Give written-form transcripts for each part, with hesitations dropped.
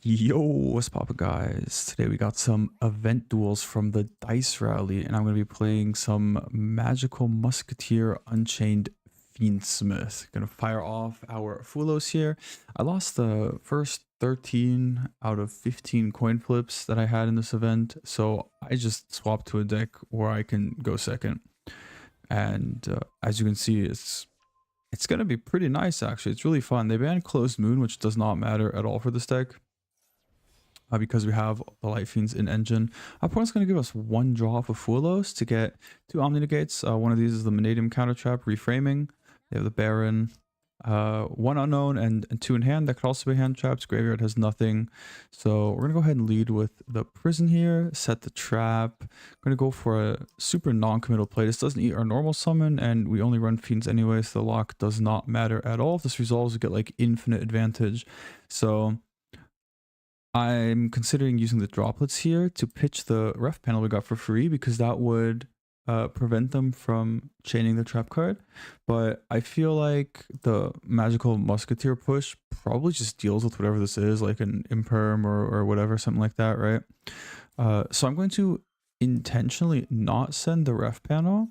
Yo, what's poppin', guys? Today we got some event duels from the Dice Rally, and I'm going to be playing some Magical Musketeer Unchained Fiendsmith. Going to fire off our Fulos here. I lost the first 13 out of 15 coin flips that I had in this event, so I just swapped to a deck where I can go second. And as you can see, it's going to be pretty nice, actually. It's really fun. They banned Closed Moon, which does not matter at all for this deck. Because we have the Light Fiends in engine. Our opponent's going to give us one draw for Fulos to get two Omni Negates. One of these is the Manadium Counter Trap, Reframing. They have the Baron, one Unknown, and two in hand. That could also be hand traps. Graveyard has nothing. So we're going to go ahead and lead with the Prison here, set the trap. We're going to go for a super non-committal play. This doesn't eat our normal summon, and we only run Fiends anyway, so the lock does not matter at all. If this resolves, we get like infinite advantage. So I'm considering using the droplets here to pitch the ref panel we got for free, because that would prevent them from chaining the trap card. But I feel like the Magical Musketeer push probably just deals with whatever this is, like an Imperm or whatever, something like that, right? So I'm going to intentionally not send the ref panel.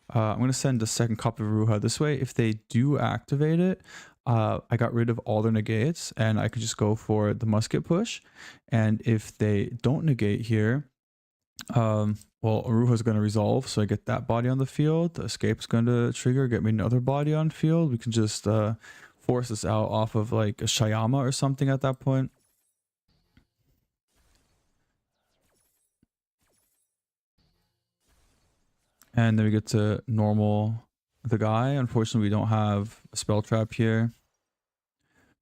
I'm going to send the second copy of Ruha. This way, if they do activate it, I got rid of all their negates and I could just go for the musket push. And if they don't negate here, well, Aruha is going to resolve, so I get that body on the field. The escape is going to trigger, get me another body on field. We can just force this out off of like a Shayama or something at that point. And then we get to normal the guy. Unfortunately, we don't have a spell trap here.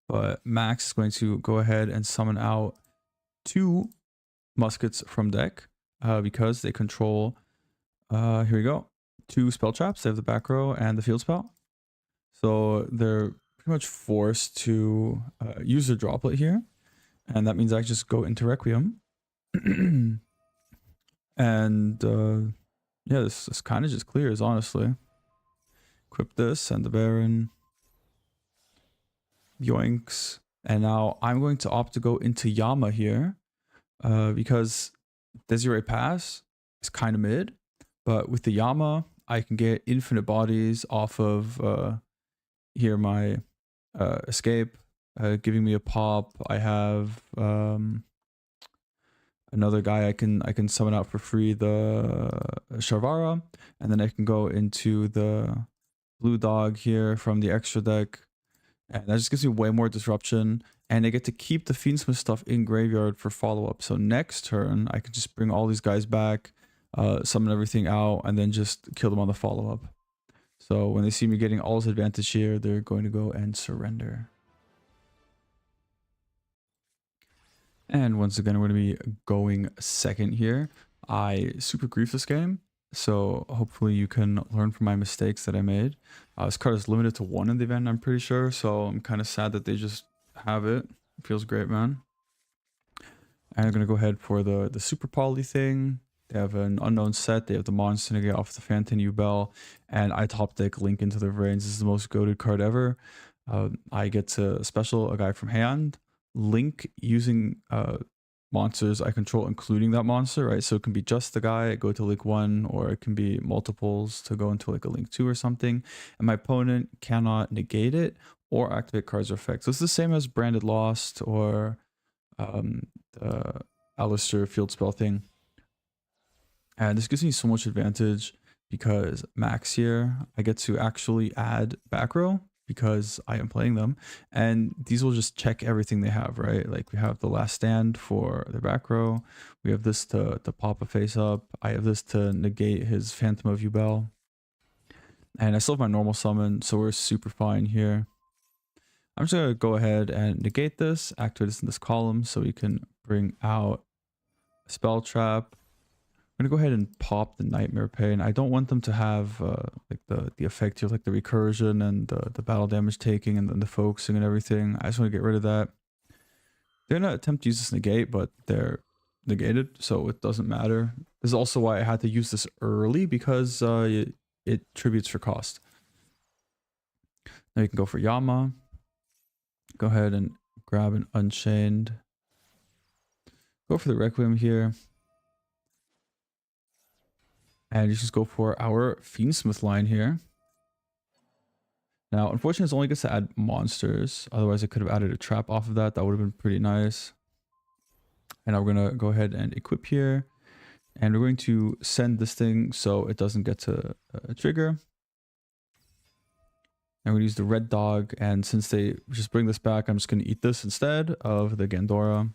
But Max is going to go ahead and summon out two muskets from deck because they control, here we go, two spell traps. They have the back row and the field spell. So they're pretty much forced to use their droplet here. And that means I just go into Requiem. And yeah, this kind of just clears, honestly. Equip this and the Baron. Yoinks. And now I'm going to opt to go into Yama here because Desiree Pass is kind of mid, but with the Yama, I can get infinite bodies off of here my escape, giving me a pop. I have another guy I can summon out for free, the Sharvara, and then I can go into the blue dog here from the extra deck. And that just gives me way more disruption. And I get to keep the Fiendsmith stuff in graveyard for follow-up. So next turn, I can just bring all these guys back, summon everything out, and then just kill them on the follow-up. So when they see me getting all this advantage here, they're going to go and surrender. And once again, we're going to be going second here. I super grief this game, so hopefully you can learn from my mistakes that I made. This card is limited to one in the event, I'm pretty sure, so I'm kind of sad that they just have it. It feels great, man. And I'm going to go ahead for the Super Poly thing. They have an unknown set. They have the Monster to get off the Phantom Ubel. And I top deck Link into the Brains. This is the most goated card ever. I get to special a guy from hand. Link using monsters I control, including that monster, right? So it can be just the guy, go to Link 1, or it can be multiples to go into like a Link 2 or something. And my opponent cannot negate it or activate cards or effects. So it's the same as Branded Lost or the Alistair field spell thing. And this gives me so much advantage because Max here, I get to actually add back row because I am playing them, and these will just check everything they have, right? Like we have the Last Stand for their back row, we have this to pop a face up, I have this to negate his Phantom of Ubel, and I still have my normal summon, so we're super fine here. I'm just gonna go ahead and negate this, activate this in this column so we can bring out a spell trap. I'm gonna go ahead and pop the Nightmare Pain. I don't want them to have like the effect here, like the recursion and the battle damage taking and then the focusing and everything. I just want to get rid of that. They're gonna attempt to use this negate, but they're negated, so it doesn't matter. This is also why I had to use this early, because it tributes for cost. Now you can go for Yama. Go ahead and grab an Unchained Go for the Requiem here. And you just go for our Fiendsmith line here. Now, unfortunately, it only gets to add monsters. Otherwise, I could have added a trap off of that. That would have been pretty nice. And now we're going to go ahead and equip here. And we're going to send this thing so it doesn't get to trigger. And we're going to use the red dog. And since they just bring this back, I'm just going to eat this instead of the Gandora.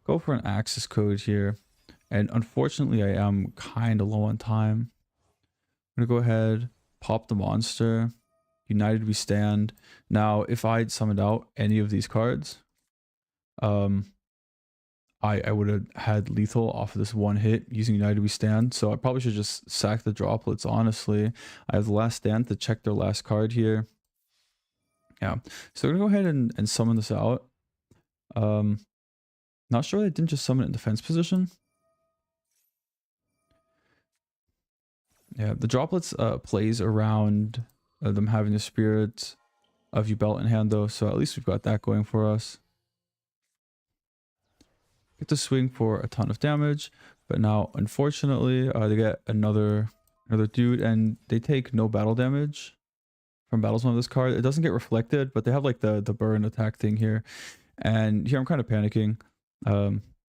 Go for an access code here. And unfortunately, I am kind of low on time. I'm going to go ahead, pop the monster. United we stand. Now, if I'd summoned out any of these cards, I would have had lethal off of this one hit using United we stand. So I probably should just sack the droplets, honestly. I have the last stand to check their last card here. Yeah, so we're gonna go ahead and summon this out. Not sure they didn't just summon it in defense position. Yeah, the droplets plays around them having the Spirit of Yubel in hand though, so at least we've got that going for us. Get to swing for a ton of damage, but now unfortunately they get another dude, and they take no battle damage from battle zone of this card. It doesn't get reflected, but they have like the burn attack thing here, and here I'm kind of panicking.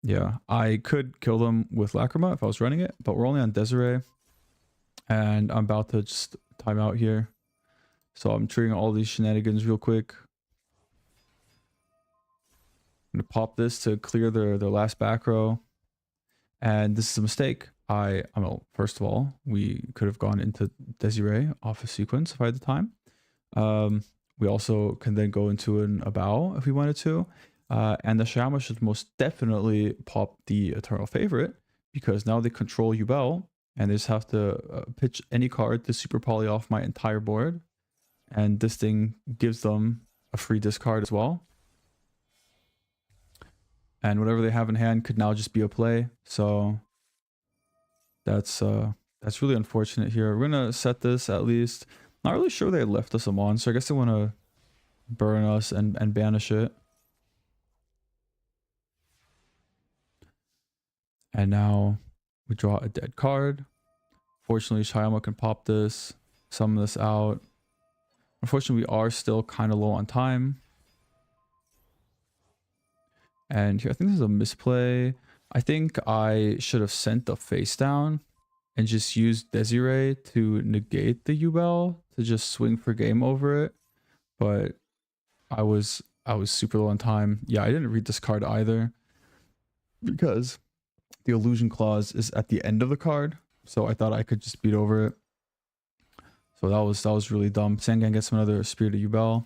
Yeah, I could kill them with Lacrima if I was running it, but we're only on Desiree, and I'm about to just time out here. So I'm triggering all these shenanigans real quick. I'm gonna pop this to clear their last back row. And this is a mistake. Well, first of all, we could have gone into Desiree off a sequence if I had the time. We also can then go into an Abao if we wanted to. And the Shayama should most definitely pop the Eternal Favorite, because now they control Yubel, and they just have to pitch any card to super poly off my entire board. And this thing gives them a free discard as well. And whatever they have in hand could now just be a play. So that's really unfortunate here. We're gonna set this at least. Not really sure they left us a monster. I guess they want to burn us and banish it. And now we draw a dead card. Fortunately, Shayama can pop this, summon this out. Unfortunately, we are still kind of low on time. And here, I think this is a misplay. I think I should have sent the face down and just used Desiree to negate the Yubel to just swing for game over it. But I was super low on time. Yeah, I didn't read this card either, because the illusion clause is at the end of the card. So I thought I could just beat over it. So that was really dumb. Sangan gets another Spirit of Yubel.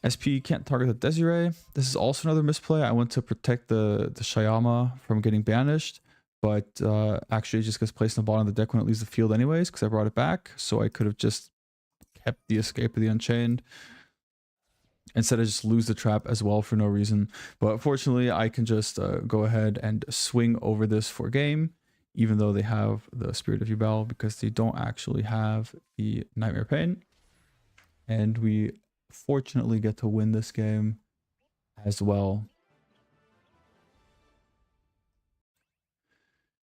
SP can't target the Desiree. This is also another misplay. I went to protect the Shayama from getting banished, but actually it just gets placed in the bottom of the deck when it leaves the field anyways, because I brought it back. So I could have just kept the Escape of the Unchained instead of just lose the trap as well for no reason. But fortunately, I can just go ahead and swing over this for game, even though they have the Spirit of Yubel, because they don't actually have the Nightmare Pain. And we fortunately get to win this game as well.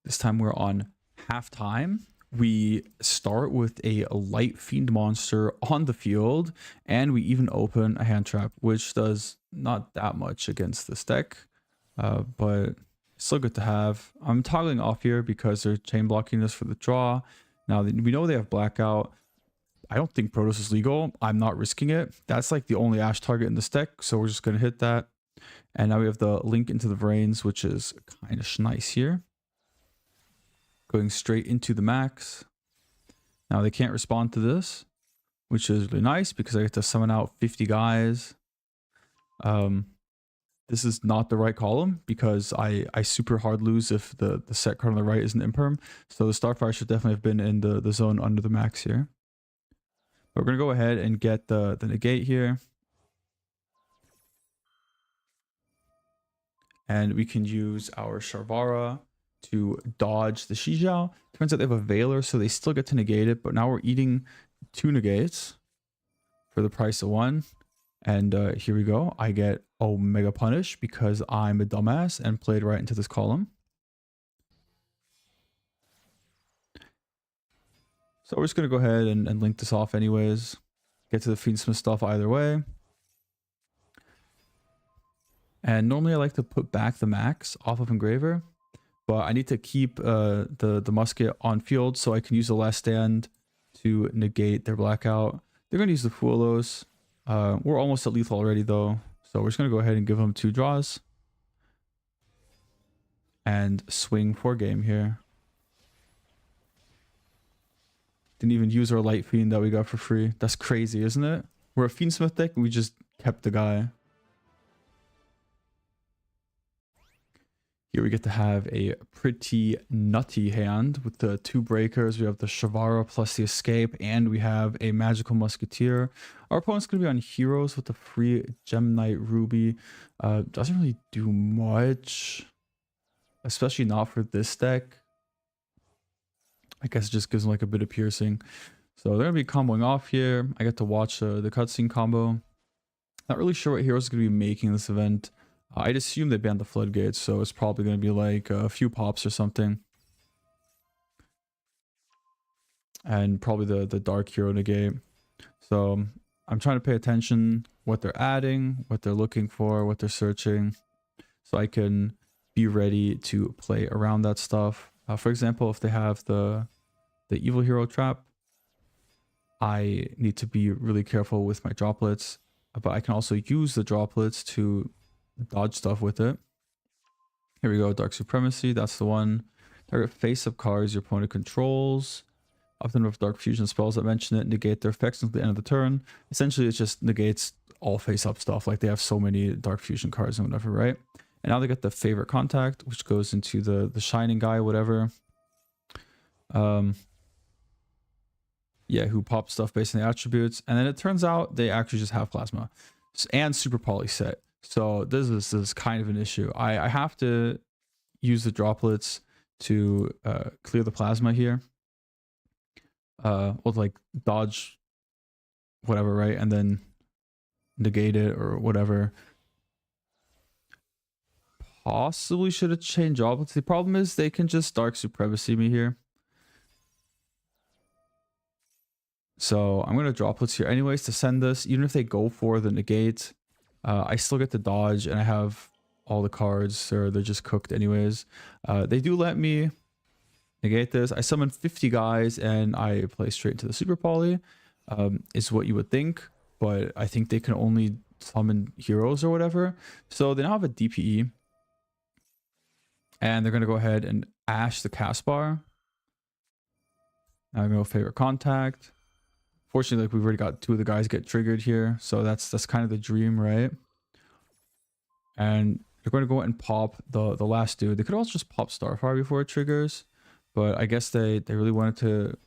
This time we're on halftime. We start with a Light Fiend monster on the field, and we even open a hand trap, which does not that much against this deck, but still good to have. I'm toggling off here because they're chain blocking this for the draw. Now we know they have Blackout. I don't think Protoss is legal. I'm not risking it. That's like the only Ash target in this deck, so we're just going to hit that. And now we have the Link into the Vrains, which is kind of nice here. Going straight into the max. Now they can't respond to this, which is really nice because I get to summon out 50 guys. This is not the right column because I super hard lose if the set card on the right isn't imperm. So the Starfire should definitely have been in the zone under the max here. But we're going to go ahead and get the negate here. And we can use our Sharvara to dodge the Shijiao. Turns out they have a Veiler, so they still get to negate it. But now we're eating 2 negates for the price of 1. And here we go. I get Omega Punish because I'm a dumbass and played right into this column. So we're just going to go ahead and link this off anyways. Get to the Fiendsmith stuff either way. And normally I like to put back the max off of Engraver. But I need to keep the musket on field so I can use the Last Stand to negate their blackout. They're going to use the Fuelos. We're almost at lethal already though. So we're just going to go ahead and give them 2 draws. And swing for game here. Didn't even use our Light Fiend that we got for free. That's crazy, isn't it? We're a Fiendsmith deck and we just kept the guy. Here we get to have a pretty nutty hand with the 2 breakers. We have the Shavara plus the Escape, and we have a Magical Musketeer. Our opponent's going to be on Heroes with the free Gem Knight Ruby. Doesn't really do much, especially not for this deck. I guess it just gives them like a bit of piercing. So they're going to be comboing off here. I get to watch the cutscene combo. Not really sure what heroes are going to be making this event. I'd assume they banned the floodgates, so it's probably going to be like a few pops or something. And probably the dark hero negate. So I'm trying to pay attention what they're adding, what they're looking for, what they're searching, so I can be ready to play around that stuff. For example, if they have the evil hero trap, I need to be really careful with my droplets, but I can also use the droplets to dodge stuff with it. Here we go, Dark Supremacy, that's the one. Target face-up cards your opponent controls. Often with Dark Fusion spells that mention it, negate their effects until the end of the turn. Essentially, it just negates all face-up stuff. Like, they have so many Dark Fusion cards and whatever, right? And now they get the Favorite Contact, which goes into the Shining guy, whatever. Yeah, who pops stuff based on the attributes. And then it turns out they actually just have Plasma and Super Poly set. So this is kind of an issue. I have to use the droplets to clear the Plasma here. Or like dodge whatever, right? And then negate it or whatever. Possibly should have changed droplets. The problem is they can just Dark Supremacy me here. So I'm going to droplets here anyways to send this. Even if they go for the negate, I still get to dodge and I have all the cards, or they're just cooked anyways. They do let me negate this. I summon 50 guys and I play straight into the Super Poly. Is what you would think, but I think they can only summon heroes or whatever. So they now have a DPE. And they're going to go ahead and Ash the cast bar. Now I'm going to go Favorite Contact. Fortunately, like, we've already got 2 of the guys get triggered here. So that's kind of the dream, right? And they're going to go and pop the last dude. They could also just pop Starfire before it triggers. But I guess they really wanted to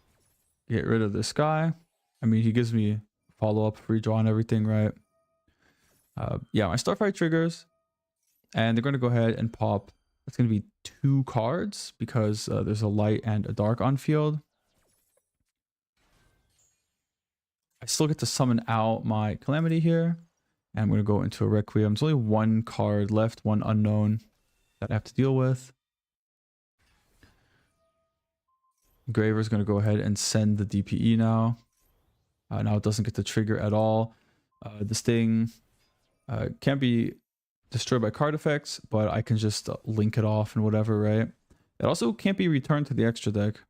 get rid of this guy. I mean, he gives me follow-up, free draw and everything, right? Yeah, my Starfire triggers. And they're going to go ahead and pop. It's going to be 2 cards because there's a light and a dark on field. I still get to summon out my Calamity here. And I'm going to go into a Requiem. There's only 1 card left, 1 unknown that I have to deal with. Engraver's going to go ahead and send the DPE now. Now it doesn't get to trigger at all. This thing can't be destroyed by card effects, but I can just link it off and whatever, right? It also can't be returned to the extra deck.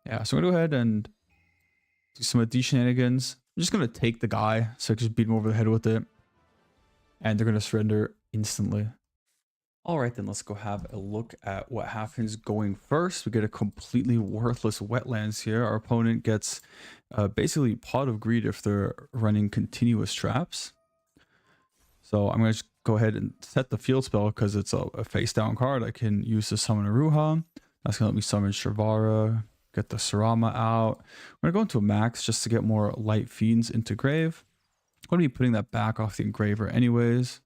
Yeah, so I'm going to go ahead and do some of these shenanigans. I'm just going to take the guy so I can just beat him over the head with it. And they're going to surrender instantly. All right, then let's go have a look at what happens going first. We get a completely worthless Wetlands here. Our opponent gets basically Pot of Greed if they're running continuous traps. So I'm going to just go ahead and set the field spell because it's a face down card. I can use to summon a Ruha. That's going to let me summon Shavara, get the Sarama out. I'm going to go into a max just to get more Light Fiends into grave. I'm going to be putting that back off the Engraver anyways.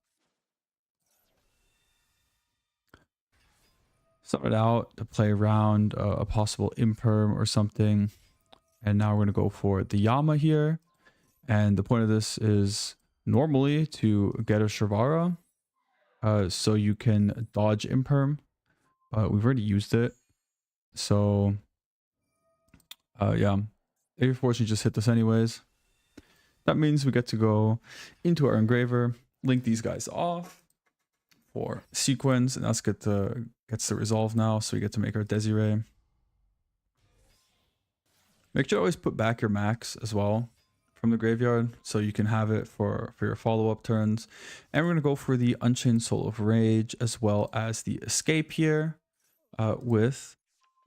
Start it out to play around a possible Imperm or something. And now we're going to go for the Yama here. And the point of this is normally to get a Shrivara, so you can dodge Imperm, but we've already used it. So, yeah, if fortunately just hit this anyways. That means we get to go into our engraver, link these guys off for sequence, and that's gets the resolve now. So we get to make our Desiree. Make sure to always put back your max as well from the graveyard, so you can have it for your follow-up turns. And we're going to go for the Unchained Soul of Rage as well as the Escape here, with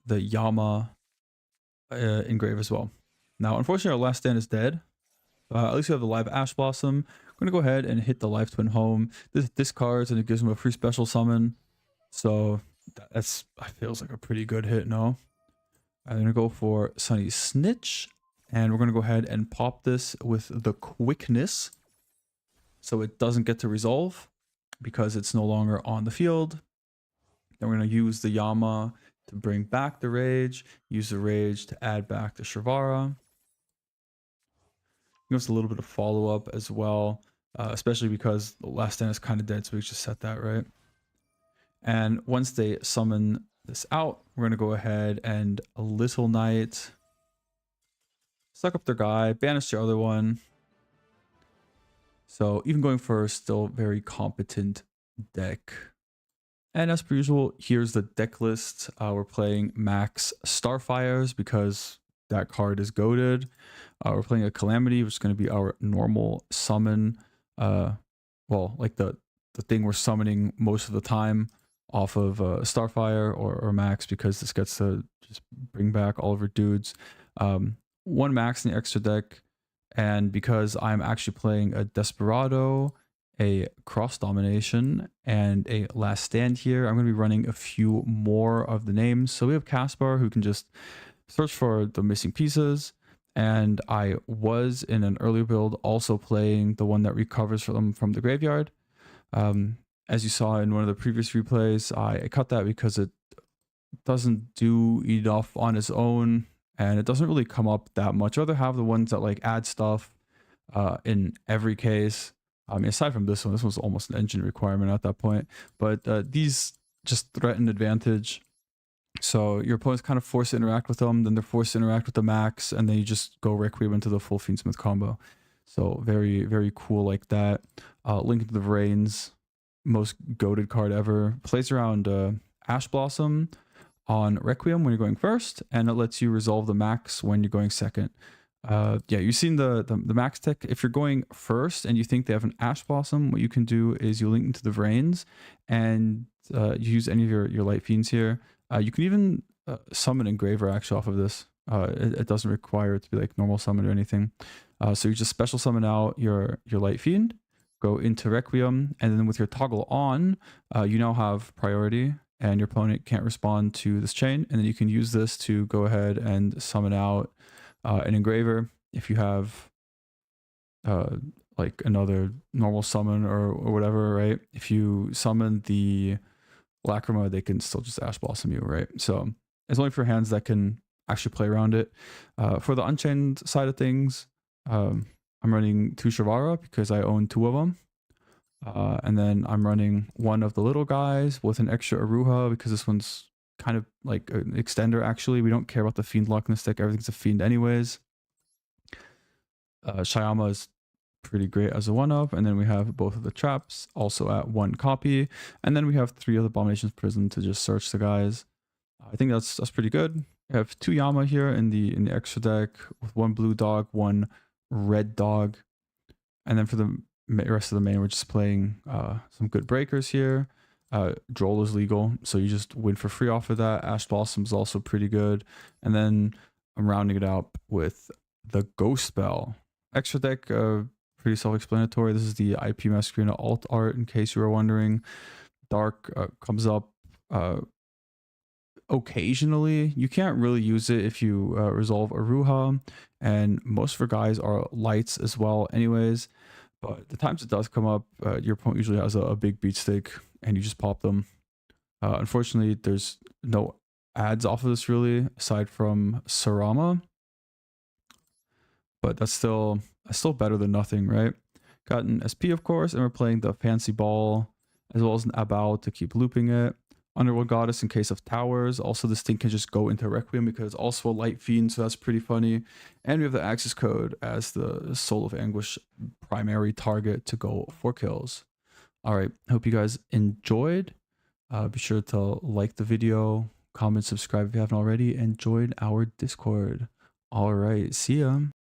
the Yama engrave as well. Now, unfortunately, our last stand is dead. At least we have the live Ash Blossom. I'm going to go ahead and hit the Life Twin home. This discards and it gives him a free special summon. So that feels like a pretty good hit, no? I'm going to go for Sunny Snitch. And we're going to go ahead and pop this with the Quickness, so it doesn't get to resolve because it's no longer on the field. Then we're going to use the Yama to bring back the Rage. Use the Rage to add back the Shrivara. Give us a little bit of follow-up as well, especially because the last stand is kind of dead, so we just set that right. And once they summon this out, we're going to go ahead and a Little Knight, suck up their guy, banish the other one. So even going for a still very competent deck. And as per usual, here's the deck list. We're playing Max Starfires because that card is goated. We're playing a Calamity, which is going to be our normal summon. Well, like the thing we're summoning most of the time off of Starfire or Max, because this gets to just bring back all of our dudes. One Max in the extra deck, and because I'm actually playing a Desperado, a Cross Domination, and a Last Stand here, I'm going to be running a few more of the names. So we have Caspar, who can just search for the missing pieces, and I was in an earlier build also playing the one that recovers from the graveyard. As you saw in one of the previous replays, I cut that because it doesn't do enough on its own, and it doesn't really come up that much. I'd rather have the ones that like add stuff in every case. I mean, aside from this one, this was almost an engine requirement at that point, but these just threaten advantage. So your opponent's kind of forced to interact with them, then they're forced to interact with the Max, and then you just go Requiem into the full Fiendsmith combo. So very, very cool like that. Link to the Vrains, most goated card ever. Plays around Ash Blossom on Requiem when you're going first, and it lets you resolve the Max when you're going second. Yeah, you've seen the Max tech. If you're going first and you think they have an Ash Blossom, what you can do is you link into the Vrains, and you use any of your Light Fiends here. You can even summon Engraver actually off of this. It doesn't require it to be like normal summon or anything. So you just special summon out your Light Fiend, go into Requiem, and then with your toggle on, you now have priority, and your opponent can't respond to this chain. And then you can use this to go ahead and summon out an Engraver if you have like another normal summon or whatever, right? If you summon the Lacrima, they can still just Ash Blossom you, right? So it's only for hands that can actually play around it. For the Unchained side of things, I'm running 2 Shrivara because I own 2 of them. And then I'm running 1 of the little guys with an extra Aruha because this one's kind of like an extender actually. We don't care about the Fiend luck in this deck. Everything's a Fiend anyways. Shyama is pretty great as a 1-up, and then we have both of the traps also at 1 copy, and then we have 3 of the Abomination's Prison to just search the guys. I think that's pretty good. We have 2 Yama here in the extra deck with 1 blue dog, 1 red dog, and then for the rest of the main, we're just playing some good breakers here. Droll is legal, so you just win for free off of that. Ash Blossom is also pretty good, and then I'm rounding it out with the Ghost Spell. Extra deck, pretty self-explanatory. This is the IP Masquerena alt art, in case you were wondering. Dark comes up occasionally. You can't really use it if you resolve Aruha, and most of our guys are lights as well anyways. But the times it does come up, your opponent usually has a big beat stick, and you just pop them. Unfortunately, there's no ads off of this really, aside from Sarama. but that's still better than nothing, right? Got an SP, of course, and we're playing the Fancy Ball, as well as an Abao to keep looping it. Underworld Goddess in case of towers. Also, this thing can just go into Requiem because it's also a light fiend, so that's pretty funny. And we have the Axis Code as the Soul of Anguish primary target to go 4 kills. All right, hope you guys enjoyed. Be sure to like the video, comment, subscribe if you haven't already, and join our Discord. All right, see ya.